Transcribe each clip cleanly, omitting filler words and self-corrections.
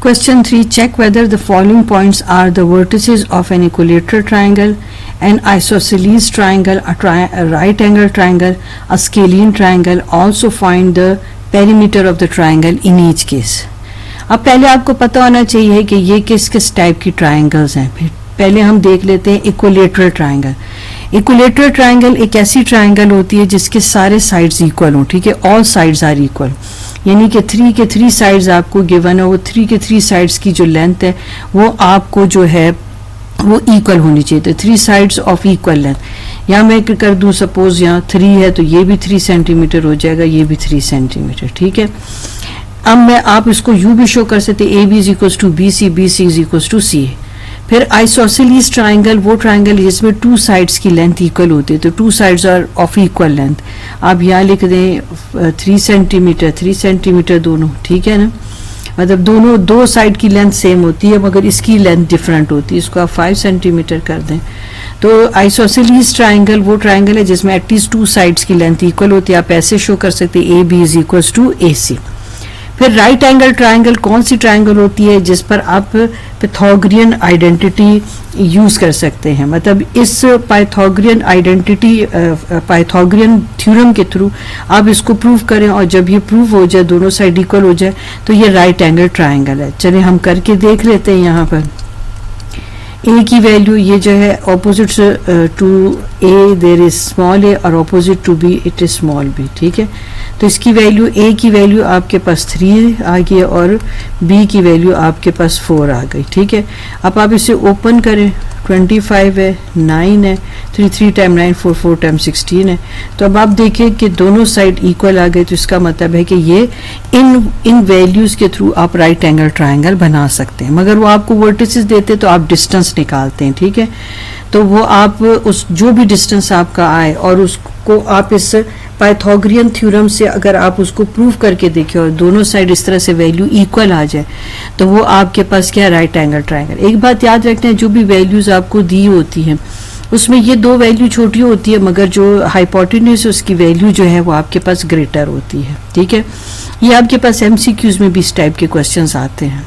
Question 3. Check whether the following points are the vertices of an equilateral triangle, an isosceles triangle, a right angle triangle, a scalene triangle. Also find the perimeter of the triangle in each case. अब पहले आपको पता होना चाहिए कि ये किस किस टाइप की ट्राइंगल्स हैं. फिर पहले हम देख लेते हैं इक्विलेटरल ट्राइंगल. इक्विलेटरल ट्राइंगल एक ऐसी ट्राइंगल होती है जिसके सारे साइड्स इक्वल हों. ठीक है, ऑल साइड्स आर इक्वल, यानी कि 3 के 3 साइड्स आपको गिवन है. वो 3 के 3 साइड्स की जो लेंथ है वो आपको जो है वो इक्वल होनी चाहिए. तो 3 साइड्स ऑफ इक्वल लेंथ. यहाँ मैं कर दूँ सपोज यहाँ 3 है तो ये भी 3 सेंटीमीटर हो जाएगा, ये भी 3 सेंटीमीटर. ठीक है, अब आप इसको यूं भी शो कर सकते हैं, A B is equal to B C, B C is equal to C. फिर आइसोसेलेस ट्राइंगल वो ट्राइंगल जिसमें 2 साइड्स की लेंथ इक्वल होती है. तो 2 sides are of equal length. आप यहाँ लिख दें 3 सेंटीमीटर 3 सेंटीमीटर दोनों. ठीक है ना, मतलब दोनों 2 साइड की लेंथ सेम होती है मगर इसकी लेंथ डिफरेंट होती है. इसको आप 5 सेंटीमीटर कर दें. तो आइसोसेलेस ट्राइंगल वो ट्राइंगल है जिसमें एटलीस्ट 2 साइड्स की लेंथ इक्वल होती है. आप ऐसे शो कर सकते हैं A B is equal to A C. फिर राइट एंगल ट्राइंगल कौन सी ट्राइंगल होती है जिस पर आप पाइथागोरियन आइडेंटिटी यूज कर सकते हैं. मतलब इस पाइथागोरियन आइडेंटिटी पाइथागोरियन थ्योरम के थ्रू आप इसको प्रूव करें और जब ये प्रूव हो जाए, दोनों साइड इक्वल हो जाए, तो ये राइट एंगल ट्राइंगल है. चलिए हम करके देख लेते हैं. यहाँ पर ए की वैल्यू ये जो है opposite to A there is small A और opposite to B it is small B. ठीक है, तो इसकी वैल्यू ए की वैल्यू आपके पास 3 आ गई और बी की वैल्यू आपके पास 4 आ गई. ठीक है, अब आप इसे ओपन करें. 25 है, 9 है, 3 टाइम 9 4 टाइम 16 है. तो अब आप देखें कि दोनों साइड इक्वल आ गए. तो इसका मतलब है कि ये इन वैल्यूज के थ्रू आप राइट एंगल ट्राइंगल बना सकते हैं. मगर वो आपको वर्टिसेस देते तो आप डिस्टेंस निकालते हैं. ठीक है, तो वो आप उस जो भी डिस्टेंस आपका आए और उसको आप इस पाइथागोरियन थ्योरम से अगर आप उसको प्रूव करके देखें और दोनों साइड इस तरह से वैल्यू इक्वल आ जाए तो वो आपके पास क्या राइट एंगल ट्राइंगल. एक बात याद रखते हैं, जो भी वैल्यूज आपको दी होती हैं उसमें ये 2 वैल्यू छोटी होती है मगर जो हाइपोटेन्यूज उसकी वैल्यू जो है वो आपके पास ग्रेटर होती है. ठीक है, ये आपके पास एमसीक्यूज में भी इस टाइप के क्वेश्चंस आते हैं.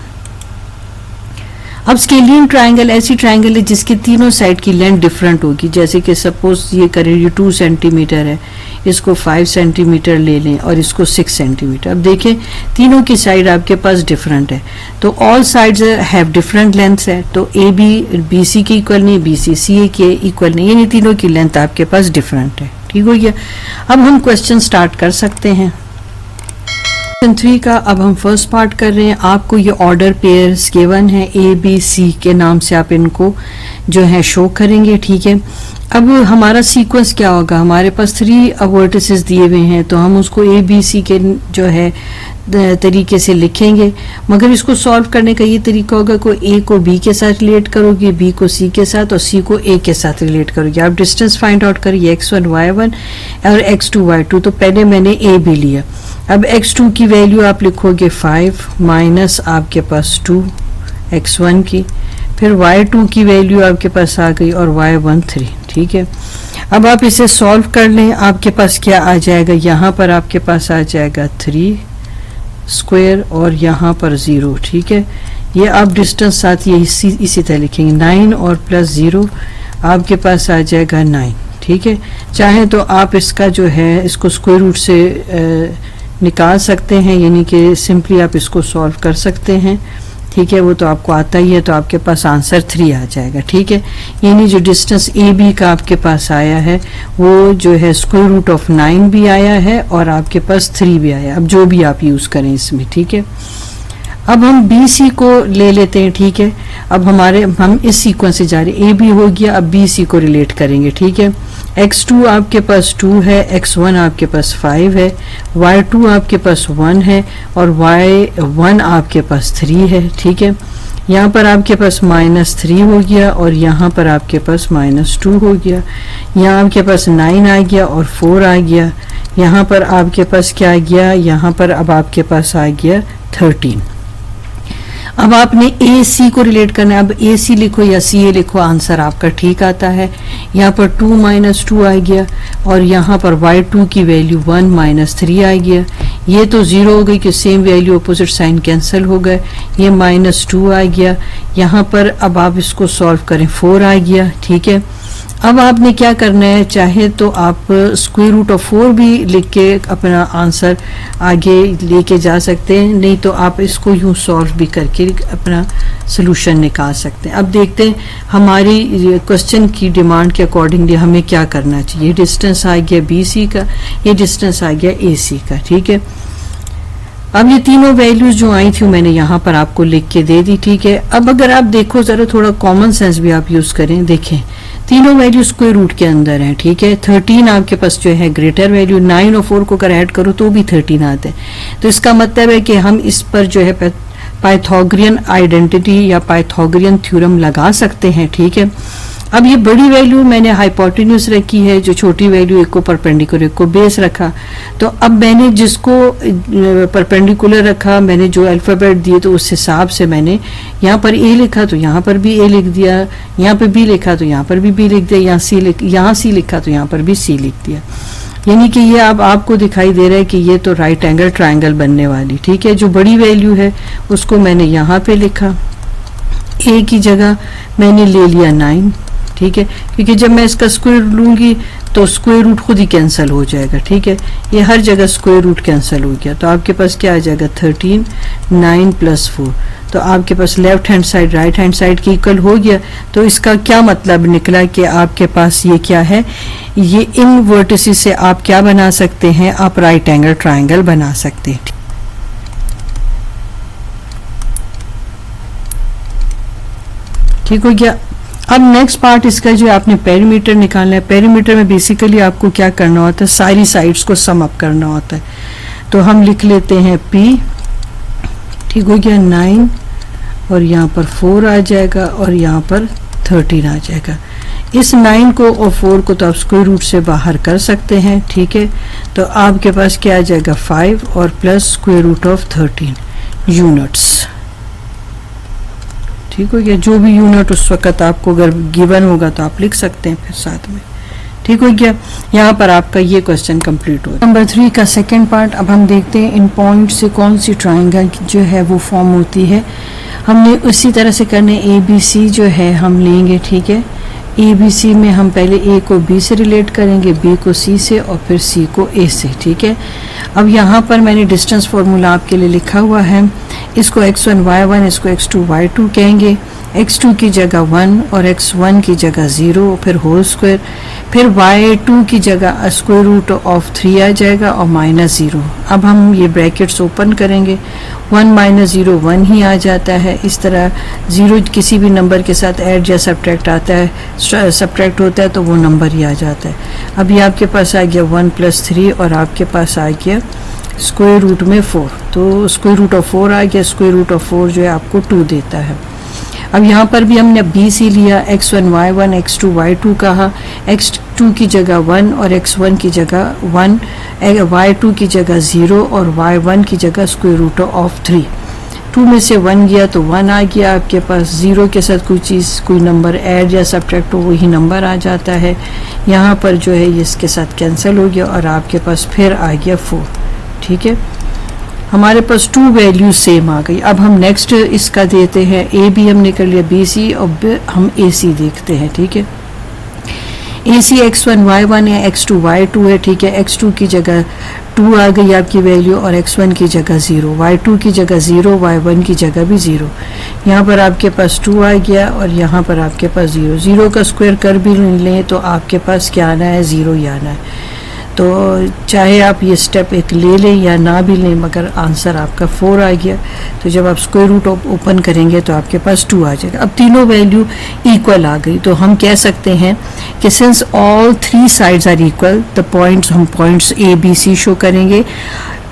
अब स्केलियन ट्राइंगल ऐसी ट्राइंगल है जिसके तीनों साइड की लेंथ डिफरेंट होगी. जैसे कि सपोज ये करें, ये 2 सेंटीमीटर है, इसको 5 सेंटीमीटर ले लें और इसको 6 सेंटीमीटर. अब देखें तीनों की साइड आपके पास डिफरेंट है. तो all sides have different lengths है. तो ए बी बी सी के इक्वल नहीं, बी सी सी ए के इक्वल नहीं, यानी तीनों की लेंथ आपके पास डिफरेंट है. ठीक हो गया. अब हम क्वेश्चन स्टार्ट कर सकते हैं. क्वेश्चन 3 का अब हम फर्स्ट पार्ट कर रहे हैं. आपको ये ऑर्डर पेयर्स गिवन है ए बी सी के नाम से आप इनको जो है शो करेंगे. ठीक है, अब हमारा सीक्वेंस क्या होगा. हमारे पास 3 वर्टिसेस दिए हुए हैं तो हम उसको ए बी सी के जो है तरीके से लिखेंगे. मगर इसको सॉल्व करने का ये तरीका होगा को ए को बी के साथ रिलेट करोगे, बी को सी के साथ और सी को ए के साथ रिलेट करोगे. आप डिस्टेंस फाइंड आउट करिए x1 y1 और x2 y2. तो पहले मैंने ए बी लिया. अब x2 की वैल्यू आप लिखोगे 5 माइनस आपके पास 2 x1 की. फिर y2 की वैल्यू आपके पास आ गई और y1 3. ठीक है, अब आप इसे सॉल्व कर लें. आपके पास क्या आ जाएगा, यहाँ पर आपके पास आ जाएगा 3 स्क्वायर और यहाँ पर 0. ठीक है, ये आप डिस्टेंस साथ ये इसी तरह लिखेंगे. 9 और प्लस 0 आपके पास आ जाएगा 9. ठीक है, चाहे तो आप इसका जो है इसको स्क्वायर रूट से निकाल सकते हैं, यानी कि सिंपली आप इसको सॉल्व कर सकते हैं. ठीक है, वो तो आपको आता ही है. तो आपके पास आंसर 3 आ जाएगा. ठीक है, यानी जो डिस्टेंस ए बी का आपके पास आया है वो जो है स्क्वायर रूट ऑफ 9 भी आया है और आपके पास 3 भी आया. अब जो भी आप यूज करें इसमें. ठीक है, अब हम बी सी को ले लेते हैं. ठीक है, अब हम इस सीक्वेंस से जा रहे हैं. ए बी हो गया, अब बी सी को रिलेट करेंगे. ठीक है, x2 आपके पास 2 है, x1 आपके पास 5 है, y2 आपके पास 1 है और y1 आपके पास 3 है. ठीक है, यहाँ पर आपके पास -3 हो गया और यहाँ पर आपके पास -2 हो गया. यहाँ आपके पास 9 आ गया और 4 आ गया. यहाँ पर आपके पास क्या आ गया, यहाँ पर अब आपके पास आ गया 13. अब आपने ए सी को रिलेट करना है. अब ए सी लिखो या सी ए लिखो, आंसर आपका ठीक आता है. यहाँ पर 2 - 2 आ गया और यहाँ पर y2 की वैल्यू 1 - 3 आ गया. ये तो 0 हो गई कि same value opposite sign cancel हो गए, ये -2 आ गया। यहाँ पर अब आप इसको सॉल्व करें, 4 आ गया, ठीक है। अब आपने क्या करना है, चाहे तो आप स्क्वायर रूट ऑफ 4 भी लिख के अपना आंसर आगे लेके जा सकते हैं, नहीं तो आप इसको यूं सॉल्व भी करके अपना सोल्यूशन निकाल सकते हैं। अब देखते हैं हमारी क्वेश्चन की डिमांड के अकॉर्डिंगली हमें क्या करना चाहिए। डिस्टेंस आ गया BC का, ये डिस्टेंस आ गया AC का, ठीक है। अब ये तीनों वैल्यूज जो आई थी मैंने यहाँ पर आपको लिख के दे दी, ठीक है। अब अगर आप देखो जरा थोड़ा कॉमन सेंस भी आप यूज करें, देखें तीनों वैल्यू स्क्वायर रूट के अंदर हैं, ठीक है। 13 आपके पास जो है ग्रेटर वैल्यू, 9 और 4 को अगर ऐड करो तो भी 13 आते हैं। तो इसका मतलब है कि हम इस पर जो है पाइथागोरियन आइडेंटिटी या पाइथागोरियन थ्योरम लगा सकते हैं, ठीक है। अब ये बड़ी वैल्यू मैंने हाइपोटेन्यूज रखी है, जो छोटी वैल्यू एक को परपेंडिकुलर एक को बेस रखा। तो अब मैंने जिसको परपेंडिकुलर रखा, मैंने जो अल्फाबेट दिए तो उस हिसाब से मैंने यहाँ पर A लिखा तो यहाँ पर भी A लिख दिया, यहाँ पर B लिखा तो यहाँ पर भी B लिख दिया, यहाँ C लिखा तो यहाँ पर भी C लिख दिया। यानी कि ये अब आपको दिखाई दे रहा है कि ये तो राइट एंगल ट्रायंगल बनने वाली, ठीक है। जो बड़ी वैल्यू है उसको मैंने यहाँ पे लिखा, A की जगह मैंने ले लिया 9, ठीक है, क्योंकि जब मैं इसका स्क्वायर लूंगी तो स्क्वायर रूट खुद ही कैंसिल हो जाएगा, ठीक है। ये हर जगह स्क्वायर रूट कैंसिल हो गया, तो आपके पास क्या आ जाएगा 13, 9 + 4। तो आपके पास left hand side right hand side के इक्वल हो गया। तो इसका क्या मतलब निकला कि आपके पास ये क्या है, ये इन वर्टिसेस से आप क्या बना सकते हैं, आप राइट एंगल ट्रायंगल बना सकते हैं, ठीक हो गया। अब नेक्स्ट पार्ट इसका जो आपने पेरीमीटर निकालना है। पेरीमीटर में बेसिकली आपको क्या करना होता है, सारी साइड्स को सम अप करना होता है। तो हम लिख लेते हैं P, ठीक हो गया, 9 और यहाँ पर 4 आ जाएगा और यहाँ पर 13 आ जाएगा। इस 9 को और 4 को तो आप स्क्वायर रूट से बाहर कर सकते हैं, ठीक है। तो आपके पास क्या आ जाएगा 5 और plus square root of 13 units, ठीक हो गया। जो भी यूनिट उस वक्त आपको अगर गिवन होगा तो आप लिख सकते हैं फिर साथ में, ठीक हो गया। यहाँ पर आपका ये क्वेश्चन कंप्लीट हो। नंबर 3 का सेकंड पार्ट। अब हम देखते हैं इन पॉइंट से कौन सी ट्रायंगल जो है वो फॉर्म होती है। हमने उसी तरह से करने ABC जो है हम लेंगे, ठीक है। ABC में हम पहले A को B से रिलेट करेंगे, B को C से और फिर C को A से, ठीक है। अब यहाँ पर मैंने डिस्टेंस फार्मूला आपके लिए लिखा हुआ है। इसको x1 y1, इसको x2 y2 कहेंगे। x2 की जगह 1 और x1 की जगह 0, फिर होल स्क्वायर, फिर y2 की जगह स्क्वायर रूट ऑफ 3 आ जाएगा और -0। अब हम ये ब्रैकेट्स ओपन करेंगे, 1 - 0 1 ही आ जाता है। इस तरह 0 किसी भी नंबर के साथ ऐड या सब्ट्रैक्ट आता है, सब्ट्रैक्ट होता है तो वो नंबर ही आ जाता है। अभी आपके पास आ गया 1 + 3 और आपके पास आ गया स्क्वायर रूट में 4। तो स्क्वायर रूट ऑफ 4 आ गया, स्क्वायर रूट ऑफ 4 जो है आपको 2 देता है। अब यहाँ पर भी हमने BC लिया, x1 y1 x2 y2 कहा, x2 की जगह 1 और x1 की जगह 1, y2 की जगह 0 और y1 की जगह स्क्वायर रूट ऑफ 3। 2 में से 1 गया तो 1 आ गया आपके पास। 0 के साथ कोई चीज़ कोई नंबर ऐड या सब्ट्रैक्ट हो वही नंबर आ जाता है। यहाँ पर जो है इसके साथ कैंसिल हो गया और आपके पास फिर आ गया 4, ठीक है। हमारे पास 2 वैल्यू सेम आ गई। अब हम नेक्स्ट इसका देते हैं, A भी हमने कर लिया BC और हम AC देखते हैं, ठीक है। AC x1 y1 है, x2 y2 है, ठीक है। x2 की जगह 2 आ गई आपकी वैल्यू और x1 की जगह 0, y2 की जगह 0, y1 की जगह भी 0। यहाँ पर आपके पास 2 आ गया और यहाँ पर आपके पास 0। 0 का स्क्वायर कर भी लें तो आपके पास क्या आना है, 0 ही आना है। तो चाहे आप ये स्टेप एक ले लें या ना भी लें, मगर आंसर आपका 4 आ गया। तो जब आप स्क्वायर रूट ओपन करेंगे तो आपके पास 2 आ जाएगा। अब तीनों वैल्यू इक्वल आ गई तो हम कह सकते हैं कि since all 3 sides are equal, the points हम पॉइंट्स ABC शो करेंगे।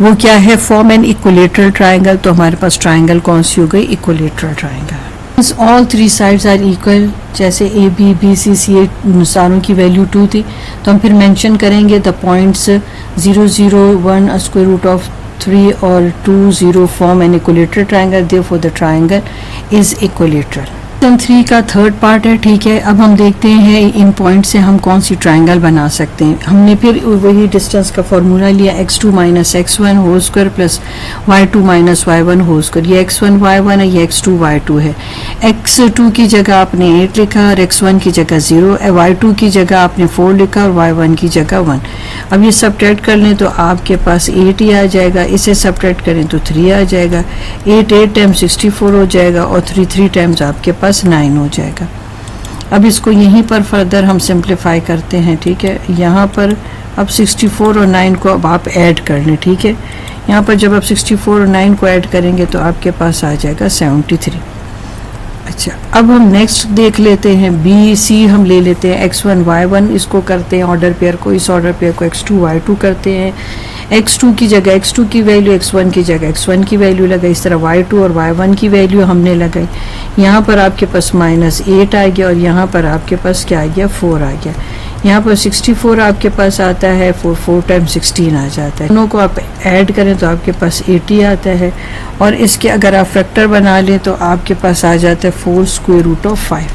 वो क्या है, फॉर्म एन इक्विलेटरल ट्रायंगल। तो हमारे पास ट्रायंगल कौन सी हो गई, equilateral triangle. All 3 sides are equal, जैसे AB BC CA सारों की वैल्यू 2 थी, तो हम फिर मेंशन करेंगे the points 0 0 1 square root of 3 और 2 0 form an equilateral triangle, therefore the triangle is equilateral. 3 का थर्ड पार्ट है, ठीक है। अब हम देखते हैं इन पॉइंट से हम कौन सी ट्रायंगल बना सकते हैं। हमने फिर वही डिस्टेंस का फॉर्मूला लिया, x2 minus x1 whole square plus y2 minus y1 whole square. ये x1 y1 है, ये x2 y2 है। x2 की जगह आपने 8 लिखा और x1 की जगह 0, y2 की जगह आपने 4 लिखा और y1 की जगह 1। अब ये सब्ट्रैक्ट कर लें तो आपके पास 8 ही आ जाएगा, इसे सब्ट्रैक्ट करें तो 3 आ जाएगा। 8 टाइम्स 64 हो जाएगा और 3 टाइम्स आपके पास 9 हो जाएगा। अब इसको यहीं पर फर्दर हम सिंप्लीफाई करते हैं, ठीक है। यहाँ पर अब 64 और 9 को अब आप ऐड कर लें, ठीक है। यहाँ पर जब आप 64 और 9 को ऐड करेंगे तो आपके पास आ जाएगा 73। अच्छा, अब हम नेक्स्ट देख लेते हैं, बी सी हम ले लेते हैं। x1 y1 इसको करते हैं ऑर्डर पेयर को, इस ऑर्डर पेयर को x2 y2 करते हैं। x2 की जगह x2 की वैल्यू x1 की जगह x1 की वैल्यू लगाई, इस तरह y2 और y1 की वैल्यू हमने लगाई। यहाँ पर आपके पास -8 आ गया और यहाँ पर आपके पास क्या आ गया, 4 आ गया। यहाँ पर 64 आपके पास आता है, 4 टाइम्स 16 आ जाता है। दोनों को आप ऐड करें तो आपके पास 80 आता है और इसके अगर आप फैक्टर बना लें तो आपके पास आ जाता है 4 स्क्वायर रूट ऑफ 5।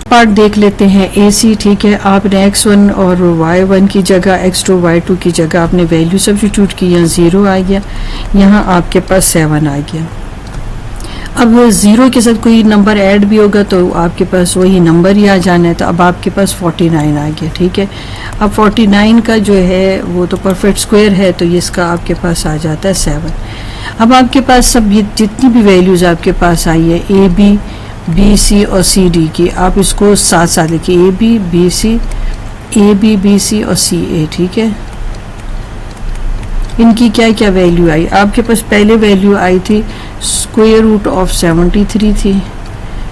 पार्ट देख लेते हैं ए सी, ठीक है। आपने x1 और y1 की जगह x2 y2 की जगह आपने वैल्यू सब्स्टिट्यूट की, यहाँ 0 आ गया, यहाँ आपके पास 7 आ गया। अब 0 के साथ कोई नंबर ऐड भी होगा तो आपके पास वही नंबर ही आ जाना है, तो अब आपके पास 49 आ गया, ठीक है। अब 49 का जो है वो तो परफेक्ट स्क्वायर है, तो इसका आपके पास आ जाता है 7। अब आपके पास सब ये जितनी भी वैल्यूज़ आपके पास आई है ए बी बी सी और सी डी की, आप इसको साथ साथ लिखिए, A B B C, A B B C और सी ए, ठीक है। इनकी क्या क्या वैल्यू आई, आपके पास पहले वैल्यू आई थी स्क्वायर रूट ऑफ 73 थी,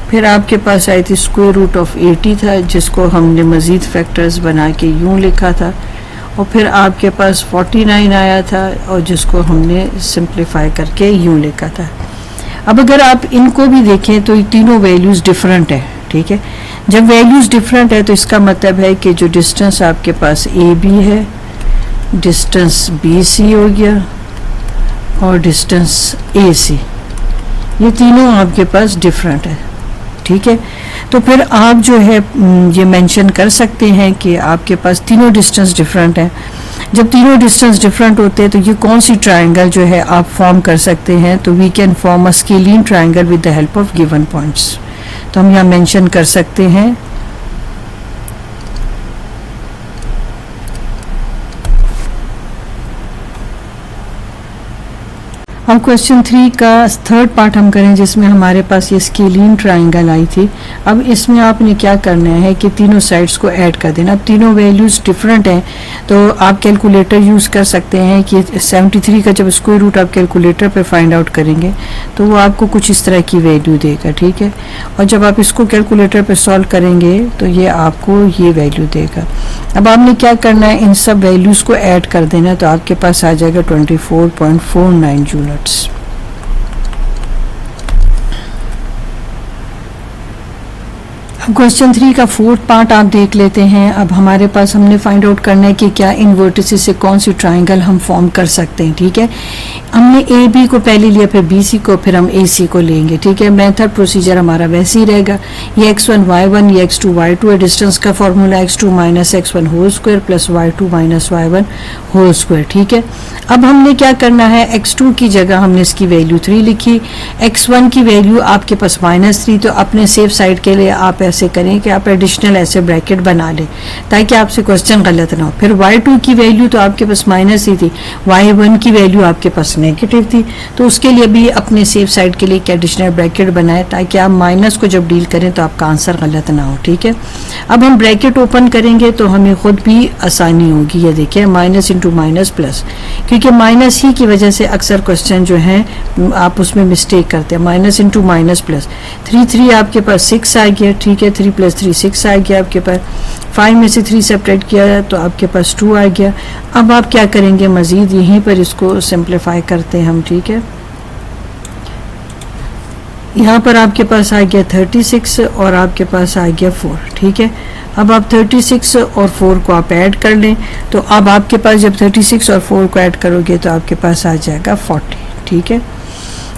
फिर आपके पास आई थी स्क्वायर रूट ऑफ 80 था, जिसको हमने मज़ीद फैक्टर्स बना के यूँ लिखा था, और फिर आपके पास 49 आया था और जिसको हमने सिंप्लीफाई करके यूँ लिखा था। अब अगर आप इनको भी देखें तो ये तीनों वैल्यूज़ डिफरेंट है, ठीक है। जब वैल्यूज़ डिफरेंट है तो इसका मतलब है कि जो डिस्टेंस आपके पास ए बी है, डिस्टेंस बी सी हो गया और डिस्टेंस ए सी, ये तीनों आपके पास डिफरेंट है, ठीक है। तो फिर आप जो है ये मेंशन कर सकते हैं कि आपके पास तीनों डिस्टेंस डिफरेंट हैं। जब तीनों डिस्टेंस डिफरेंट होते हैं तो ये कौन सी ट्रायंगल जो है आप फॉर्म कर सकते हैं, तो we can form a scalene triangle with the help of given points. तो हम यहाँ मेंशन कर सकते हैं अब क्वेश्चन 3 का थर्ड पार्ट हम करें, जिसमें हमारे पास ये स्केलिन ट्रायंगल आई थी। अब इसमें आपने क्या करना है कि तीनों साइड्स को ऐड कर देना। अब तीनों वैल्यूज़ डिफरेंट हैं तो आप कैलकुलेटर यूज़ कर सकते हैं कि 73 का जब स्क्वायर रूट आप कैलकुलेटर पे फाइंड आउट करेंगे तो वो आपको कुछ इस तरह की वैल्यू देगा, ठीक है। और जब आप इसको कैलकुलेटर पे सॉल्व करेंगे तो ये आपको ये वैल्यू देगा। अब आपने क्या करना है, इन सब वैल्यूज़ को ऐड कर देना, तो आपके पास आ जाएगा 24.49 जूल। अब क्वेश्चन 3 का फोर्थ पार्ट आप देख लेते हैं। अब हमारे पास हमने फाइंड आउट करना है कि क्या इन वर्टिसेस से कौन सी ट्रायंगल हम फॉर्म कर सकते हैं, ठीक है। हमने ए बी को पहले लिया, फिर बी सी को, फिर हम ए सी को लेंगे, ठीक है। मेथड प्रोसीजर हमारा वैसे ही रहेगा। ये x1 y1, ये x2 y2 है। डिस्टेंस का formula x2 minus x1 whole square plus y2 minus y1 whole square, ठीक है। अब हमने क्या करना है, x2 की जगह हमने इसकी वैल्यू 3 लिखी, x1 की वैल्यू आपके पास -3, तो अपने सेफ साइड के लिए आप ऐसे करें कि आप एडिशनल ऐसे ब्रैकेट बना लें ताकि आपसे क्वेश्चन गलत ना हो। फिर y2 की वैल्यू तो आपके पास -3 थी, y1 की वैल्यू आपके पास नेगेटिव थी, तो उसके लिए भी अपने सेफ साइड के लिए एक एडिशनल ब्रैकेट बनाएं ताकि आप माइनस को जब डील करें तो आपका आंसर गलत ना हो, ठीक है। अब हम ब्रैकेट ओपन करेंगे तो हमें खुद भी आसानी होगी। ये देखिए माइनस इंटू माइनस प्लस, क्योंकि माइनस ही की वजह से अक्सर क्वेश्चन जो हैं आप उसमें मिस्टेक करते हैं। माइनस इंटू माइनस प्लस, 3 आपके पास 6 आ गया, ठीक है। 3 + 3 6 आ गया आपके पास। 5 में से 3 सब्ट्रैक्ट किया तो आपके पास 2 आ गया। अब आप क्या करेंगे, मज़ीद यहीं पर इसको सिंप्लीफाई करते हैं हम, ठीक है। यहाँ पर आपके पास आ गया 36 और आपके पास आ गया 4, ठीक है। अब आप 36 और 4 को आप ऐड कर लें, तो अब आपके पास जब 36 और 4 को ऐड करोगे तो आपके पास आ जाएगा 40, ठीक है।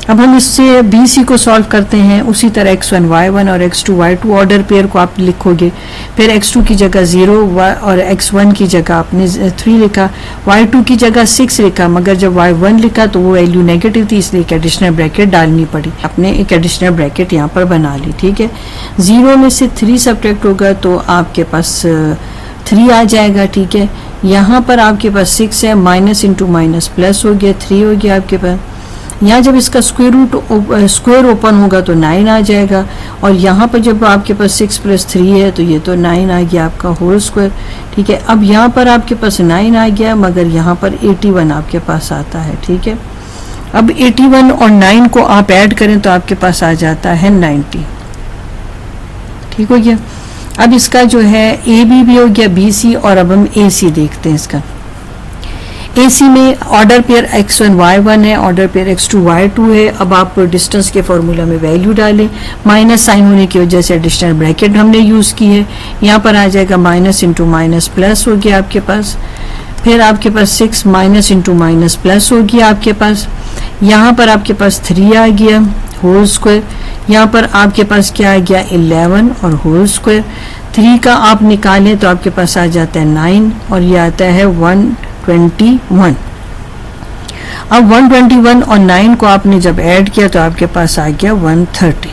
अब हम इससे BC को सॉल्व करते हैं उसी तरह x1 y1 और x2 y2 ऑर्डर पेयर को आप लिखोगे। फिर x2 की जगह 0 और x1 की जगह आपने 3 लिखा, y2 की जगह 6 लिखा, मगर जब y1 लिखा तो वो वैल्यू नेगेटिव थी, इसलिए एक एडिशनल ब्रैकेट डालनी पड़ी। आपने एक एडिशनल ब्रैकेट यहाँ पर बना ली, ठीक है। 0 में से 3 सब्ट्रैक्ट होगा तो आपके पास 3 आ जाएगा, ठीक है। यहाँ पर आपके पास 6 है, माइनस इंटू माइनस प्लस हो गया, 3 हो गया आपके पास। यहाँ जब इसका स्क्वायर ओपन होगा तो 9 आ जाएगा, और यहाँ पर जब आपके पास 6 + 3 है तो ये तो 9 आ गया आपका होल स्क्वायर, ठीक है। अब यहाँ पर आपके पास 9 आ गया, मगर यहाँ पर 81 आपके पास आता है, ठीक है। अब 81 और 9 को आप ऐड करें तो आपके पास आ जाता है 90, ठीक हो गया। अब इसका जो है AB भी हो गया, BC, और अब हम AC देखते हैं। इसका AC में ऑर्डर पेयर x1 y1 है, ऑर्डर पेयर x2 y2 है। अब आप डिस्टेंस के फॉर्मूला में वैल्यू डालें, माइनस साइन होने की वजह से एडिशनल ब्रैकेट हमने यूज़ की है। यहाँ पर आ जाएगा माइनस इंटू माइनस प्लस हो गया आपके पास। फिर आपके पास 6 माइनस इंटू माइनस प्लस हो गया आपके पास। यहाँ पर आपके पास 3 आ गया होल स्क्वायर। यहाँ पर आपके पास क्या आ गया 11 और होल स्क्वायर। 3 का आप निकालें तो आपके पास आ जाता है 9 और ये आता है 121। अब 121 और 9 को आपने जब ऐड किया तो आपके पास आ गया 130,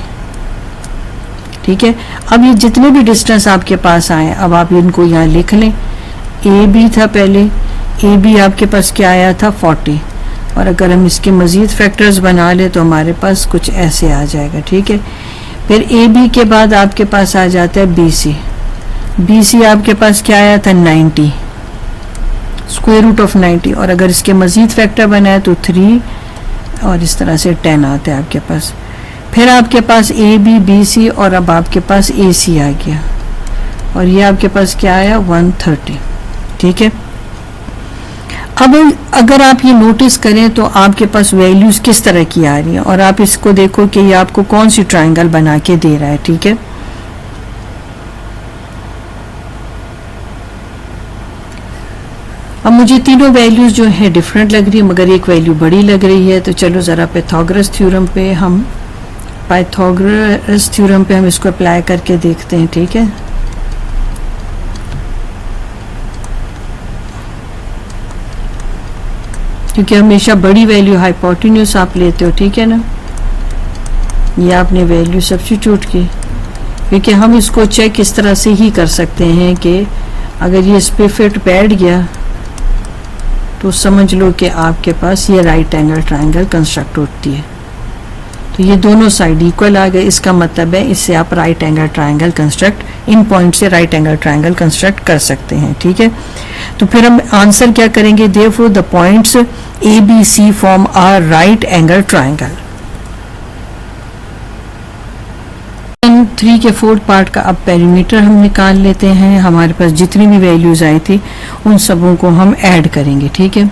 ठीक है। अब ये जितने भी डिस्टेंस आपके पास आए अब आप इनको यहाँ लिख लें। AB था पहले, AB आपके पास क्या आया था 40, और अगर हम इसके मज़ीद फैक्टर्स बना लें तो हमारे पास कुछ ऐसे आ जाएगा, ठीक है। फिर AB के बाद आपके पास आ जाता है BC। BC आपके पास क्या आया था 90, स्क्वायर रूट ऑफ 90, और अगर इसके मज़ीद फैक्टर बनाए तो 3 और इस तरह से 10 आते हैं आपके पास। फिर आपके पास AB BC और अब आपके पास AC आ गया, और ये आपके पास क्या आया 130, ठीक है। अब अगर आप ये नोटिस करें तो आपके पास वैल्यूज किस तरह की आ रही हैं, और आप इसको देखो कि ये आपको कौन सी ट्रायंगल बना के दे रहा है, ठीक है। अब मुझे तीनों वैल्यूज जो है डिफरेंट लग रही है, मगर एक वैल्यू बड़ी लग रही है। तो चलो ज़रा पाइथागोरस थ्योरम पे हम इसको अप्लाई करके देखते हैं, ठीक है। क्योंकि हमेशा बड़ी वैल्यू हाइपोटेन्यूज आप लेते हो, ठीक है ना। ये आपने वैल्यू सब्स्टिट्यूट की, क्योंकि हम इसको चेक इस तरह से ही कर सकते हैं कि अगर ये इस पे फिट बैठ गया तो समझ लो कि आपके पास ये राइट एंगल ट्रायंगल कंस्ट्रक्ट होती है। तो ये दोनों साइड इक्वल आ गए, इसका मतलब है इससे आप राइट एंगल ट्रायंगल कंस्ट्रक्ट, इन पॉइंट से राइट एंगल ट्रायंगल कंस्ट्रक्ट कर सकते हैं, ठीक है। तो फिर हम आंसर क्या करेंगे, therefore the points ABC form a right angle triangle. 3 के 4th पार्ट का अब पेरीमीटर हम निकाल लेते हैं। हमारे पास जितनी भी वैल्यूज आई थी उन सबों को हम ऐड करेंगे, ठीक है।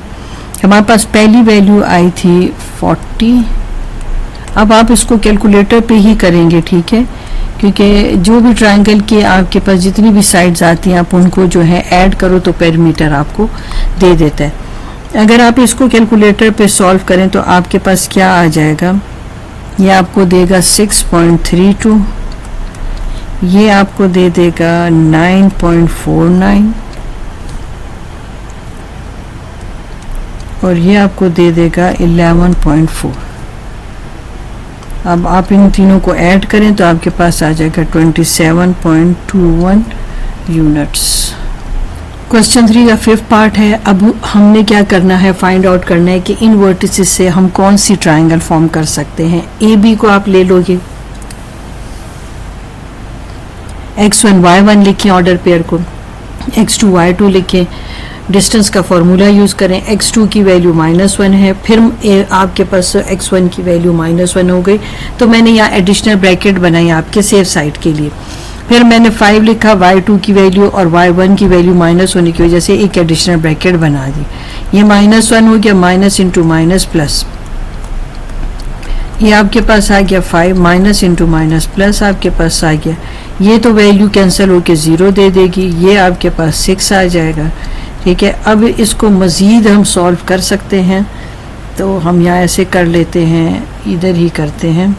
हमारे पास पहली वैल्यू आई थी 40। अब आप इसको कैलकुलेटर पे ही करेंगे, ठीक है, क्योंकि जो भी ट्रायंगल के आपके पास जितनी भी साइड्स आती हैं आप उनको जो है ऐड करो तो पेरीमीटर आपको दे देता है। अगर आप इसको कैलकुलेटर पे सॉल्व करें तो आपके पास क्या आ जाएगा, ये आपको देगा 6.32, ये आपको दे देगा 9.49, और ये आपको दे देगा 11.4। अब आप इन तीनों को ऐड करें तो आपके पास आ जाएगा 27.21 यूनिट्स। क्वेश्चन 3 का 5th पार्ट है। अब हमने क्या करना है, फाइंड आउट करना है कि इन वर्टिसेस से हम कौन सी ट्रायंगल फॉर्म कर सकते हैं। AB को आप ले लोगे, x1 y1 लिखें ऑर्डर पेयर को, x2 y2 लिखें, डिस्टेंस का फॉर्मूला यूज़ करें। x2 की वैल्यू -1 है, फिर आपके पास x1 की वैल्यू -1 हो गई, तो मैंने यहाँ एडिशनल ब्रैकेट बनाई आपके सेफ साइड के लिए। फिर मैंने 5 लिखा, y2 की वैल्यू और y1 की वैल्यू माइनस होने की वजह से एक एडिशनल ब्रैकेट बना दी। ये -1 हो गया, माइनस इंटू माइनस प्लस, ये आपके पास आ गया 5, माइनस इंटू माइनस प्लस आपके पास आ गया। ये तो वैल्यू कैंसिल होके 0 दे देगी, ये आपके पास 6 आ जाएगा, ठीक है। अब इसको मज़ीद हम सॉल्व कर सकते हैं। तो हम यहाँ ऐसे कर लेते हैं, इधर ही करते हैं।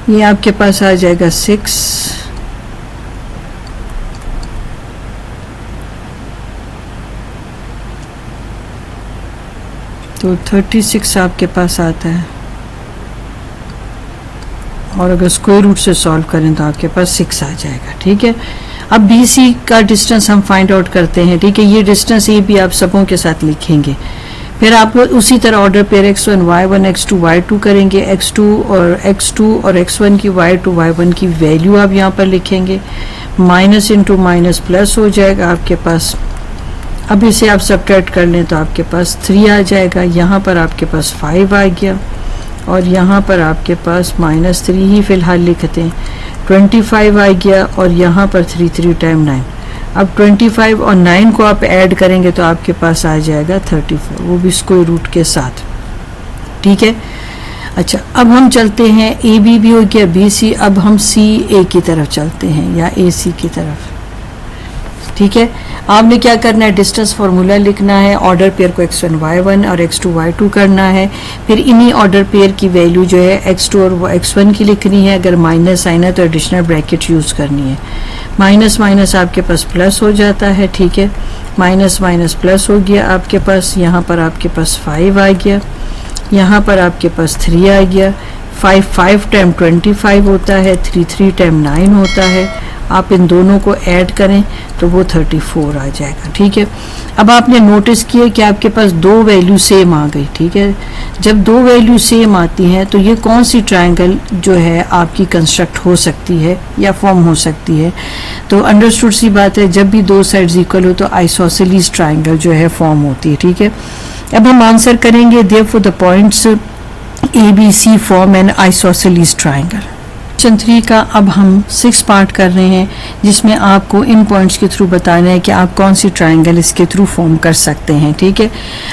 ये आपके पास आ जाएगा 6, तो 36 आपके पास आता है, और अगर स्क्वायर रूट से सॉल्व करें तो आपके पास 6 आ जाएगा। ठीक है, अब बी सी का डिस्टेंस हम फाइंड आउट करते हैं। ठीक है, ये डिस्टेंस ए भी आप सबों के साथ लिखेंगे। फिर आप उसी तरह order pair x1 y1 x2 y2 करेंगे। x2 और x1 की y2 y1 की वैल्यू आप यहाँ पर लिखेंगे। माइनस इंटू माइनस प्लस हो जाएगा आपके पास। अब इसे आप सब्ट्रैक्ट कर लें तो आपके पास 3 आ जाएगा। यहाँ पर आपके पास 5 आ गया, और यहाँ पर आपके पास -3 ही फिलहाल लिखते हैं। 25 आ गया, और यहाँ पर 3 टाइम 9। अब 25 और 9 को आप ऐड करेंगे तो आपके पास आ जाएगा 34, वो भी स्क्वायर रूट के साथ। ठीक है, अच्छा अब हम चलते हैं, ए बी भी हो गया, बी सी, अब हम सी ए की तरफ चलते हैं या ए सी की तरफ। ठीक है, आपने क्या करना है, डिस्टेंस फार्मूला लिखना है, ऑर्डर पेयर को x1 y1 और x2 y2 करना है। फिर इन्हीं ऑर्डर पेयर की वैल्यू जो है x2 और x1 की लिखनी है। अगर माइनस साइन है तो एडिशनल ब्रैकेट यूज़ करनी है। माइनस माइनस आपके पास प्लस हो जाता है। ठीक है, माइनस माइनस प्लस हो गया आपके पास। यहाँ पर आपके पास 5 आ गया, यहाँ पर आपके पास 3 आ गया। 5 टाइम 25 होता है, 3 टाइम 9 होता है। आप इन दोनों को ऐड करें तो वो 34 आ जाएगा। ठीक है, अब आपने नोटिस किया कि आपके पास 2 वैल्यू सेम आ गई। ठीक है, जब 2 वैल्यू सेम आती हैं तो ये कौन सी ट्रायंगल जो है आपकी कंस्ट्रक्ट हो सकती है या फॉर्म हो सकती है। तो अंडरस्टूड सी बात है, जब भी 2 साइड्स इक्वल हो तो आइसोसेलेस ट्रायंगल जो है फॉर्म होती है। ठीक है, अब हम आंसर करेंगे, therefore the points A B C form an isosceles triangle. Question 3 का अब हम 6 पार्ट कर रहे हैं, जिसमें आपको इन पॉइंट्स के थ्रू बताना है कि आप कौन सी ट्रायंगल इसके थ्रू फॉर्म कर सकते हैं। ठीक है,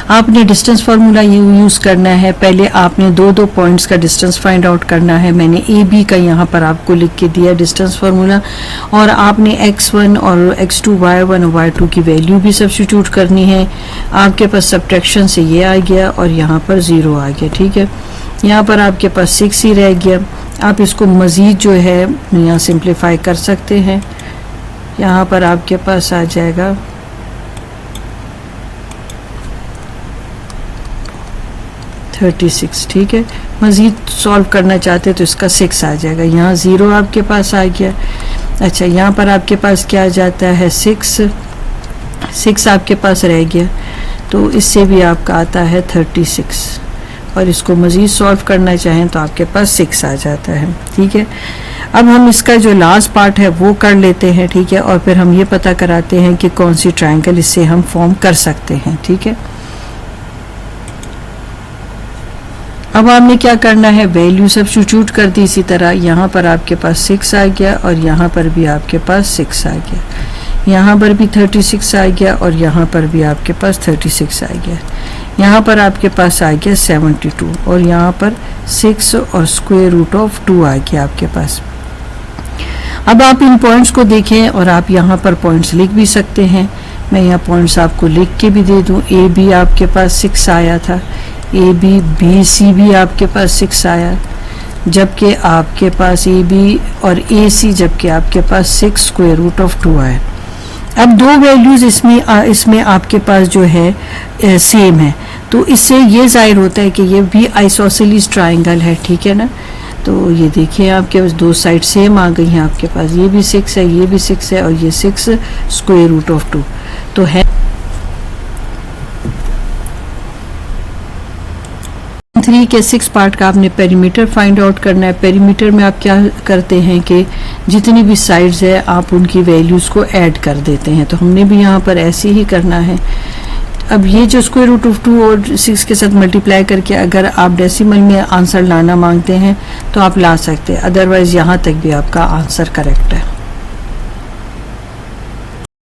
आपने डिस्टेंस फार्मूला यूज़ करना है। पहले आपने 2 पॉइंट्स का डिस्टेंस फाइंड आउट करना है। मैंने ए बी का यहाँ पर आपको लिख के दिया डिस्टेंस फार्मूला, और आपने x1 और x2 y1 और y2 की वैल्यू भी सब्स्टिट्यूट करनी है। आपके पास सब्ट्रैक्शन से ये आ गया और यहाँ पर 0 आ गया। ठीक है, यहाँ पर आपके पास 6 ही रह गया। आप इसको मज़ीद जो है यहाँ सिंप्लीफाई कर सकते हैं। यहाँ पर आपके पास आ जाएगा 36। ठीक है, मज़ीद सॉल्व करना चाहते तो इसका 6 आ जाएगा। यहाँ 0 आपके पास आ गया। अच्छा, यहाँ पर आपके पास क्या आ जाता है, 6 आपके पास रह गया, तो इससे भी आपका आता है 36, और इसको मज़ीद सॉल्व करना चाहें तो आपके पास 6 आ जाता है। ठीक है, अब हम इसका जो लास्ट पार्ट है वो कर लेते हैं। ठीक है, और फिर हम ये पता कराते हैं कि कौन सी ट्रायंगल इससे हम फॉर्म कर सकते हैं। ठीक है, अब आपने क्या करना है, वैल्यू सब्स्टिट्यूट कर दी। इसी तरह यहाँ पर आपके पास 6 आ गया, और यहाँ पर भी आपके पास 6 आ गया। यहाँ पर भी 36 आ गया, और यहाँ पर भी आपके पास 36 आ गया। यहाँ पर आपके पास आ गया 72, और यहाँ पर 6 और स्क्वायर रूट ऑफ 2 आ गया आपके पास। अब आप इन पॉइंट्स को देखें, और आप यहाँ पर पॉइंट्स लिख भी सकते हैं। मैं यहाँ पॉइंट्स आपको लिख के भी दे दूँ। ए बी आपके पास 6 आया था, ए बी बी सी भी आपके पास 6 आया, जबकि आपके पास ए बी और ए सी जबकि आपके पास 6 स्क्वायर रूट ऑफ 2 आया। अब 2 वैल्यूज़ इसमें आपके पास जो है सेम है, तो इससे ये जाहिर होता है कि ये भी आइसोसेलेस ट्रायंगल है। ठीक है ना, तो ये देखिए आपके पास 2 साइड सेम आ गई हैं। आपके पास ये भी 6 है, ये भी 6 है, और ये 6 स्क्वायर रूट ऑफ 2 तो है। 3 के 6 पार्ट का आपने पेरीमीटर फाइंड आउट करना है। पेरीमीटर में आप क्या करते हैं कि जितनी भी साइड्स है आप उनकी वैल्यूज़ को ऐड कर देते हैं, तो हमने भी यहाँ पर ऐसे ही करना है। अब ये जो स्क्वायर रूट ऑफ 2 और 6 के साथ मल्टीप्लाई करके अगर आप डेसिमल में आंसर लाना मांगते हैं तो आप ला सकते हैं, अदरवाइज़ यहाँ तक भी आपका आंसर करेक्ट है।